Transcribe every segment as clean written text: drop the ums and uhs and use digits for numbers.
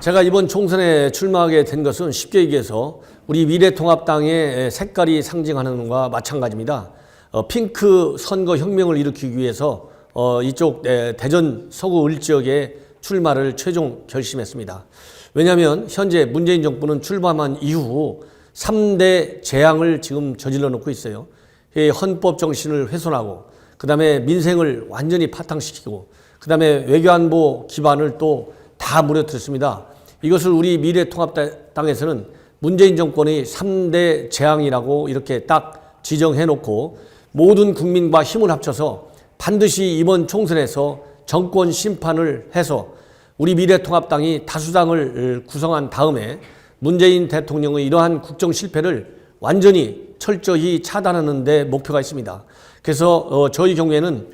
제가 이번 총선에 출마하게 된 것은 쉽게 얘기해서 우리 미래통합당의 색깔이 상징하는 것과 마찬가지입니다. 핑크 선거혁명을 일으키기 위해서 이쪽 대전 서구 을지역에 출마를 최종 결심했습니다. 왜냐하면 현재 문재인 정부는 출범한 이후 3대 재앙을 지금 저질러 놓고 있어요. 헌법 정신을 훼손하고, 그 다음에 민생을 완전히 파탄시키고, 그 다음에 외교안보 기반을 또 다 무너뜨렸습니다. 이것을 우리 미래통합당에서는 문재인 정권의 3대 재앙이라고 이렇게 딱 지정해 놓고 모든 국민과 힘을 합쳐서 반드시 이번 총선에서 정권 심판을 해서 우리 미래통합당이 다수당을 구성한 다음에 문재인 대통령의 이러한 국정 실패를 완전히 철저히 차단하는 데 목표가 있습니다. 그래서 저희 경우에는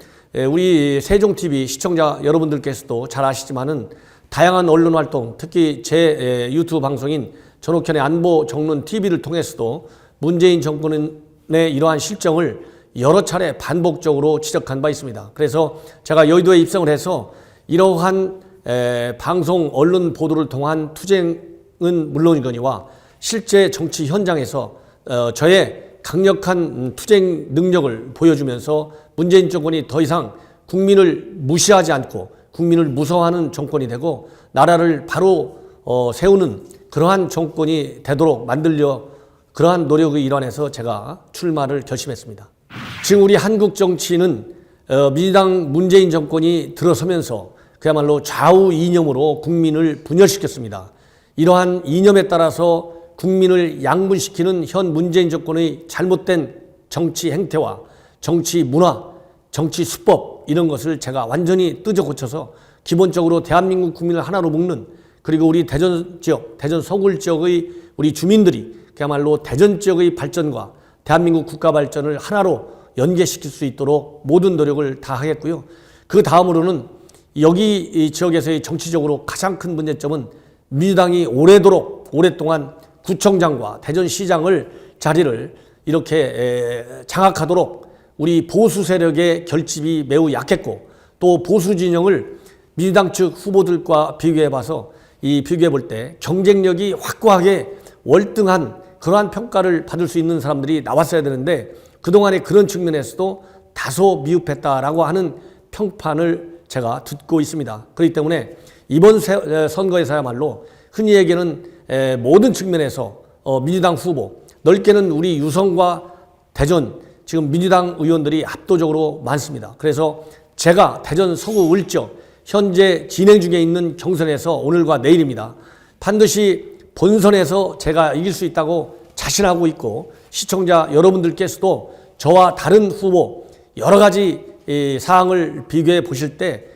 우리 세종TV 시청자 여러분들께서도 잘 아시지만은 다양한 언론 활동, 특히 제 유튜브 방송인 전옥현의 안보 정론 TV를 통해서도 문재인 정권의 이러한 실정을 여러 차례 반복적으로 지적한 바 있습니다. 그래서 제가 여의도에 입성을 해서 이러한 방송 언론 보도를 통한 투쟁은 물론이거니와 실제 정치 현장에서 저의 강력한 투쟁 능력을 보여주면서 문재인 정권이 더 이상 국민을 무시하지 않고 국민을 무서워하는 정권이 되고 나라를 바로 세우는 그러한 정권이 되도록 만들려 그러한 노력의 일환에서 제가 출마를 결심했습니다. 지금 우리 한국 정치는 민주당 문재인 정권이 들어서면서 그야말로 좌우 이념으로 국민을 분열시켰습니다. 이러한 이념에 따라서 국민을 양분시키는 현 문재인 정권의 잘못된 정치 행태와 정치 문화, 정치 수법 이런 것을 제가 완전히 뜯어 고쳐서 기본적으로 대한민국 국민을 하나로 묶는, 그리고 우리 대전 지역, 대전 서구 지역의 우리 주민들이 그야말로 대전 지역의 발전과 대한민국 국가 발전을 하나로 연계시킬 수 있도록 모든 노력을 다 하겠고요. 그 다음으로는 여기 이 지역에서의 정치적으로 가장 큰 문제점은 민주당이 오랫동안 구청장과 대전시장을 자리를 이렇게 장악하도록 우리 보수 세력의 결집이 매우 약했고, 또 보수 진영을 민주당 측 후보들과 비교해 봐서 비교해 볼 때 경쟁력이 확고하게 월등한 그러한 평가를 받을 수 있는 사람들이 나왔어야 되는데 그동안에 그런 측면에서도 다소 미흡했다라고 하는 평판을 제가 듣고 있습니다. 그렇기 때문에 이번 선거에서야말로 흔히 얘기하는 모든 측면에서 민주당 후보, 넓게는 우리 유성과 대전 지금 민주당 의원들이 압도적으로 많습니다. 그래서 제가 대전 서구 을지역 현재 진행 중에 있는 경선에서 오늘과 내일입니다. 반드시 본선에서 제가 이길 수 있다고 자신하고 있고, 시청자 여러분들께서도 저와 다른 후보 여러 가지 사항을 비교해 보실 때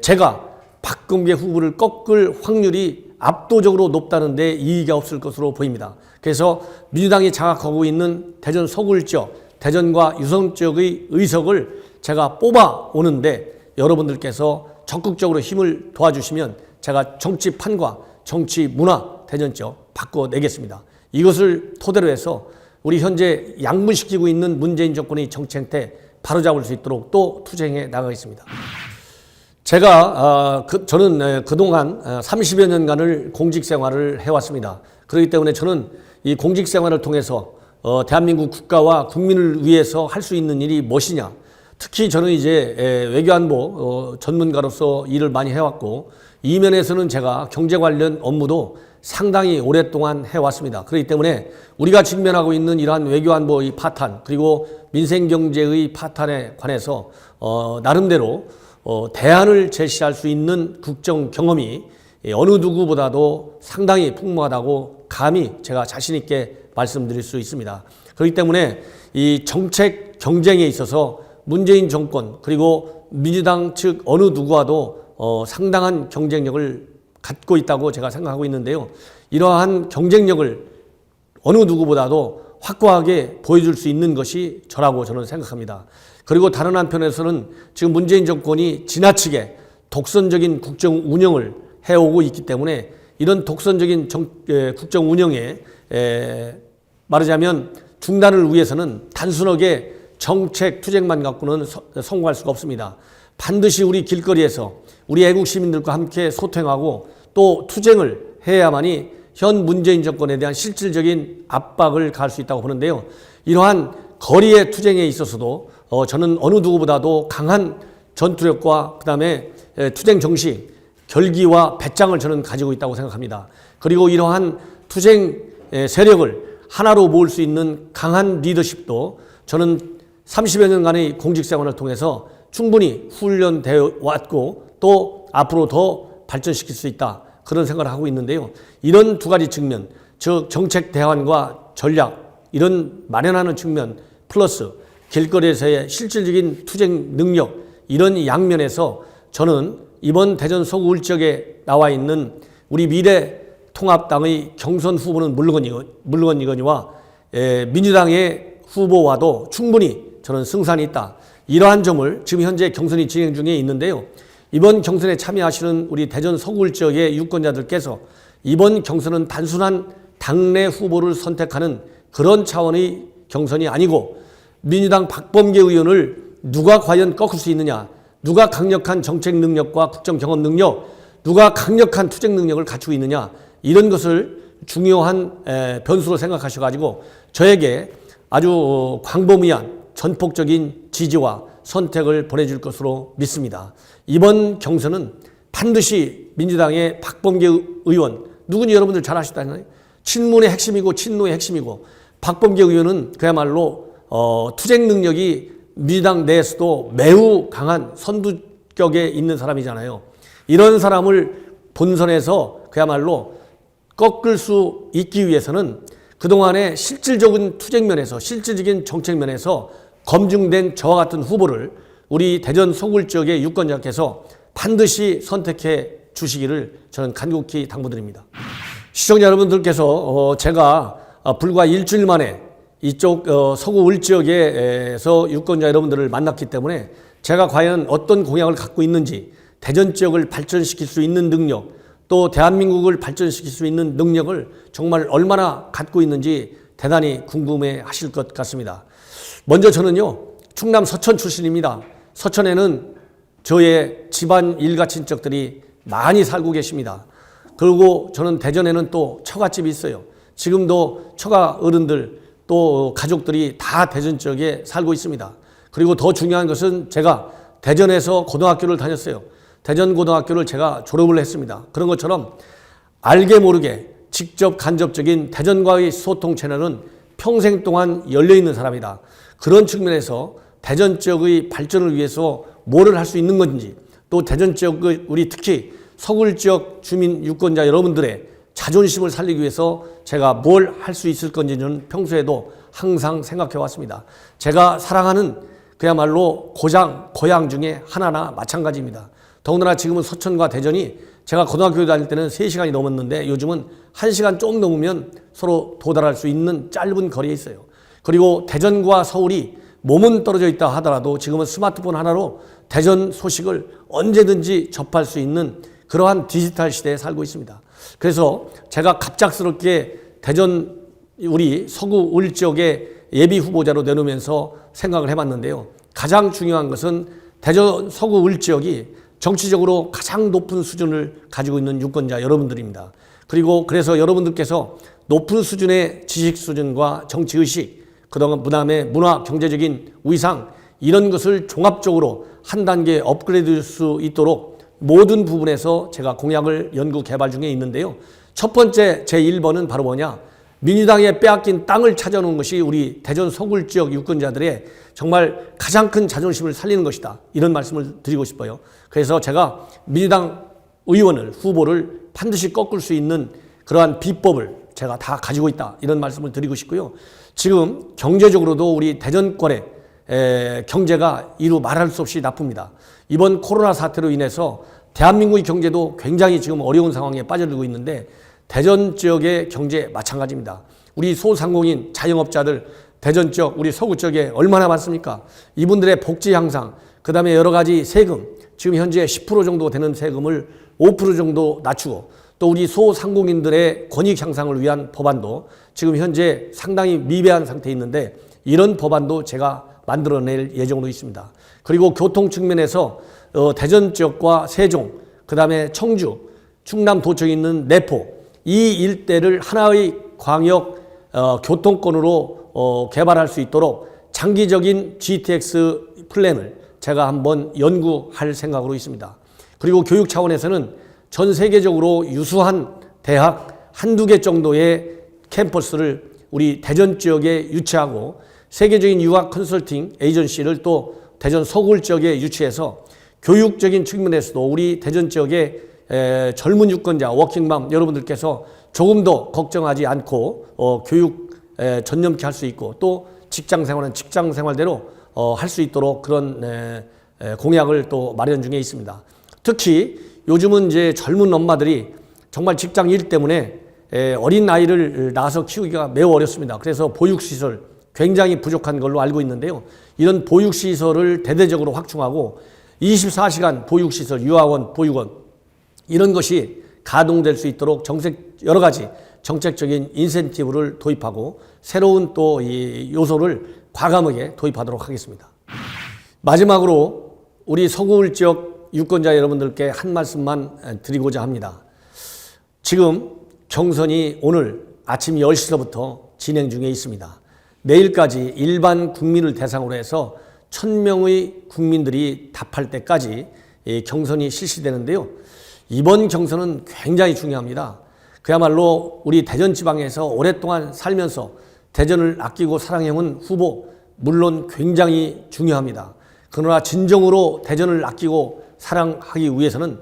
제가 박근계 후보를 꺾을 확률이 압도적으로 높다는 데 이의가 없을 것으로 보입니다. 그래서 민주당이 장악하고 있는 대전 서구 지역, 대전과 유성 지역의 의석을 제가 뽑아 오는데 여러분들께서 적극적으로 힘을 도와주시면 제가 정치판과 정치 문화 대전 지역 바꿔내겠습니다. 이것을 토대로 해서 우리 현재 양분시키고 있는 문재인 정권의 정치 행태 바로잡을 수 있도록 또 투쟁해 나가겠습니다. 저는 그동안 30여 년간을 공직 생활을 해왔습니다. 그렇기 때문에 저는 이 공직 생활을 통해서 대한민국 국가와 국민을 위해서 할 수 있는 일이 무엇이냐. 특히 저는 이제 외교안보 전문가로서 일을 많이 해왔고, 이 면에서는 제가 경제 관련 업무도 상당히 오랫동안 해왔습니다. 그렇기 때문에 우리가 직면하고 있는 이러한 외교안보의 파탄, 그리고 민생경제의 파탄에 관해서 나름대로 대안을 제시할 수 있는 국정 경험이 어느 누구보다도 상당히 풍부하다고 감히 제가 자신 있게 말씀드릴 수 있습니다. 그렇기 때문에 이 정책 경쟁에 있어서 문재인 정권 그리고 민주당 측 어느 누구와도 상당한 경쟁력을 갖고 있다고 제가 생각하고 있는데요. 이러한 경쟁력을 어느 누구보다도 확고하게 보여줄 수 있는 것이 저라고 저는 생각합니다. 그리고 다른 한편에서는 지금 문재인 정권이 지나치게 독선적인 국정 운영을 해오고 있기 때문에 이런 독선적인 국정 운영에 말하자면 중단을 위해서는 단순하게 정책 투쟁만 갖고는 성공할 수가 없습니다. 반드시 우리 길거리에서 우리 애국 시민들과 함께 소통하고 또 투쟁을 해야만이 현 문재인 정권에 대한 실질적인 압박을 가할 수 있다고 보는데요. 이러한 거리의 투쟁에 있어서도 저는 어느 누구보다도 강한 전투력과 그다음에 투쟁 정신, 결기와 배짱을 저는 가지고 있다고 생각합니다. 그리고 이러한 투쟁 세력을 하나로 모을 수 있는 강한 리더십도 저는 30여 년간의 공직생활을 통해서 충분히 훈련되어 왔고 또 앞으로 더 발전시킬 수 있다. 그런 생각을 하고 있는데요. 이런 두 가지 측면, 즉 정책 대안과 전략 이런 마련하는 측면 플러스 길거리에서의 실질적인 투쟁 능력 이런 양면에서 저는 이번 대전 서구 울지역에 나와 있는 우리 미래통합당의 경선 후보는 물론이거니와 민주당의 후보와도 충분히 저는 승산이 있다. 이러한 점을 지금 현재 경선이 진행 중에 있는데요. 이번 경선에 참여하시는 우리 대전 서구 울지역의 유권자들께서 이번 경선은 단순한 당내 후보를 선택하는 그런 차원의 경선이 아니고 민주당 박범계 의원을 누가 과연 꺾을 수 있느냐, 누가 강력한 정책 능력과 국정 경험 능력, 누가 강력한 투쟁 능력을 갖추고 있느냐 이런 것을 중요한 변수로 생각하셔가지고 저에게 아주 광범위한 전폭적인 지지와 선택을 보내줄 것으로 믿습니다. 이번 경선은 반드시 민주당의 박범계 의원, 누군지 여러분들 잘 아시잖아요. 친문의 핵심이고 친노의 핵심이고 박범계 의원은 그야말로 투쟁 능력이 민주당 내에서도 매우 강한 선두격에 있는 사람이잖아요. 이런 사람을 본선에서 그야말로 꺾을 수 있기 위해서는 그동안의 실질적인 투쟁면에서 실질적인 정책면에서 검증된 저와 같은 후보를 우리 대전 서구 지역의 유권자께서 반드시 선택해 주시기를 저는 간곡히 당부드립니다. 시청자 여러분들께서 제가 불과 일주일 만에 이쪽 서구 울지역에서 유권자 여러분들을 만났기 때문에 제가 과연 어떤 공약을 갖고 있는지 대전 지역을 발전시킬 수 있는 능력 또 대한민국을 발전시킬 수 있는 능력을 정말 얼마나 갖고 있는지 대단히 궁금해 하실 것 같습니다. 먼저 저는요 충남 서천 출신입니다. 서천에는 저의 집안 일가 친척들이 많이 살고 계십니다. 그리고 저는 대전에는 또 처갓집이 있어요. 지금도 처가 어른들 또 가족들이 다 대전 지역에 살고 있습니다. 그리고 더 중요한 것은 제가 대전에서 고등학교를 다녔어요. 대전 고등학교를 제가 졸업을 했습니다. 그런 것처럼 알게 모르게 직접 간접적인 대전과의 소통 채널은 평생 동안 열려있는 사람이다. 그런 측면에서 대전 지역의 발전을 위해서 뭐를 할 수 있는 건지 또 대전 지역의 우리 특히 서구 지역 주민 유권자 여러분들의 자존심을 살리기 위해서 제가 뭘 할 수 있을 건지는 평소에도 항상 생각해 왔습니다. 제가 사랑하는 그야말로 고향 중에 하나나 마찬가지입니다. 더군다나 지금은 서천과 대전이 제가 고등학교 다닐 때는 3시간이 넘었는데 요즘은 1시간 좀 넘으면 서로 도달할 수 있는 짧은 거리에 있어요. 그리고 대전과 서울이 몸은 떨어져 있다 하더라도 지금은 스마트폰 하나로 대전 소식을 언제든지 접할 수 있는 그러한 디지털 시대에 살고 있습니다. 그래서 제가 갑작스럽게 대전 우리 서구 울 지역의 예비 후보자로 내놓으면서 생각을 해봤는데요. 가장 중요한 것은 대전 서구 울 지역이 정치적으로 가장 높은 수준을 가지고 있는 유권자 여러분들입니다. 그리고 그래서 여러분들께서 높은 수준의 지식 수준과 정치의식, 그다음에 문화, 경제적인 위상 이런 것을 종합적으로 한 단계 업그레이드 될 수 있도록 모든 부분에서 제가 공약을 연구 개발 중에 있는데요. 첫 번째 제 1번은 바로 뭐냐? 민주당에 빼앗긴 땅을 찾아놓은 것이 우리 대전 서구 지역 유권자들의 정말 가장 큰 자존심을 살리는 것이다. 이런 말씀을 드리고 싶어요. 그래서 제가 민주당 의원을 후보를 반드시 꺾을 수 있는 그러한 비법을 제가 다 가지고 있다. 이런 말씀을 드리고 싶고요. 지금 경제적으로도 우리 대전권의 경제가 이루 말할 수 없이 나쁩니다. 이번 코로나 사태로 인해서 대한민국의 경제도 굉장히 지금 어려운 상황에 빠져들고 있는데 대전 지역의 경제 마찬가지입니다. 우리 소상공인 자영업자들 대전 지역 우리 서구 지역에 얼마나 많습니까? 이분들의 복지 향상 그다음에 여러 가지 세금 지금 현재 10% 정도 되는 세금을 5% 정도 낮추고 또 우리 소상공인들의 권익 향상을 위한 법안도 지금 현재 상당히 미비한 상태에 있는데 이런 법안도 제가 만들어낼 예정으로 있습니다. 그리고 교통 측면에서 대전 지역과 세종, 그 다음에 청주 충남 도청에 있는 내포 이 일대를 하나의 광역 교통권으로 개발할 수 있도록 장기적인 GTX 플랜을 제가 한번 연구할 생각으로 있습니다. 그리고 교육 차원에서는 전 세계적으로 유수한 대학 한두 개 정도의 캠퍼스를 우리 대전 지역에 유치하고 세계적인 유학 컨설팅 에이전시를 또 대전 서구울 지역에 유치해서 교육적인 측면에서도 우리 대전 지역의 젊은 유권자 워킹맘 여러분들께서 조금 더 걱정하지 않고 교육 전념케 할 수 있고 또 직장 생활은 직장 생활대로 할 수 있도록 그런 공약을 또 마련 중에 있습니다. 특히 요즘은 이제 젊은 엄마들이 정말 직장 일 때문에 어린 아이를 낳아서 키우기가 매우 어렵습니다. 그래서 보육시설 굉장히 부족한 걸로 알고 있는데요. 이런 보육시설을 대대적으로 확충하고 24시간 보육시설, 유아원, 보육원 이런 것이 가동될 수 있도록 여러 가지 정책적인 인센티브를 도입하고 새로운 또 이 요소를 과감하게 도입하도록 하겠습니다. 마지막으로 우리 서구울 지역 유권자 여러분들께 한 말씀만 드리고자 합니다. 지금 경선이 오늘 아침 10시서부터 진행 중에 있습니다. 내일까지 일반 국민을 대상으로 해서 1000명의 국민들이 답할 때까지 경선이 실시되는데요. 이번 경선은 굉장히 중요합니다. 그야말로 우리 대전 지방에서 오랫동안 살면서 대전을 아끼고 사랑해온 후보 물론 굉장히 중요합니다. 그러나 진정으로 대전을 아끼고 사랑하기 위해서는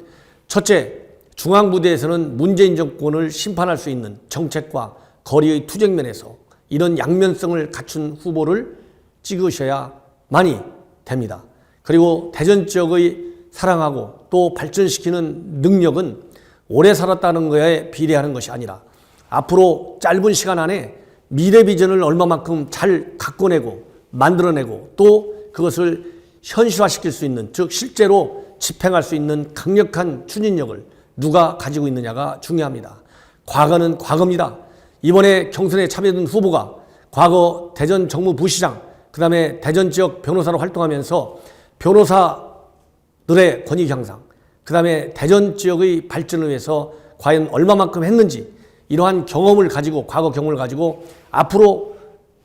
첫째, 중앙부대에서는 문재인 정권을 심판할 수 있는 정책과 거리의 투쟁면에서 이런 양면성을 갖춘 후보를 찍으셔야만이 됩니다. 그리고 대전 지역의 사랑하고 또 발전시키는 능력은 오래 살았다는 것에 비례하는 것이 아니라 앞으로 짧은 시간 안에 미래 비전을 얼마만큼 잘 가꿔내고 만들어내고 또 그것을 현실화시킬 수 있는, 즉 실제로 집행할 수 있는 강력한 추진력을 누가 가지고 있느냐가 중요합니다. 과거는 과거입니다. 이번에 경선에 참여된 후보가 과거 대전 정무부시장, 그 다음에 대전 지역 변호사로 활동하면서 변호사들의 권익 향상, 그 다음에 대전 지역의 발전을 위해서 과연 얼마만큼 했는지 이러한 경험을 가지고 과거 경험을 가지고 앞으로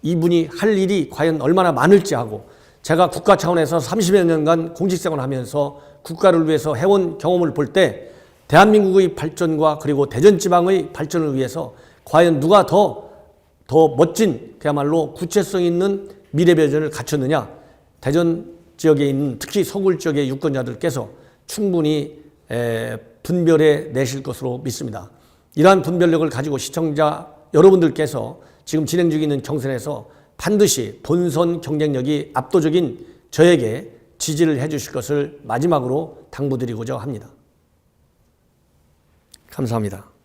이분이 할 일이 과연 얼마나 많을지 하고 제가 국가 차원에서 30여 년간 공직생활을 하면서 국가를 위해서 해온 경험을 볼 때 대한민국의 발전과 그리고 대전 지방의 발전을 위해서 과연 누가 더 멋진 그야말로 구체성 있는 미래 비전을 갖췄느냐, 대전 지역에 있는 특히 서구울 지역의 유권자들께서 충분히 분별해 내실 것으로 믿습니다. 이러한 분별력을 가지고 시청자 여러분들께서 지금 진행 중에 있는 경선에서 반드시 본선 경쟁력이 압도적인 저에게 지지를 해 주실 것을 마지막으로 당부드리고자 합니다. 감사합니다.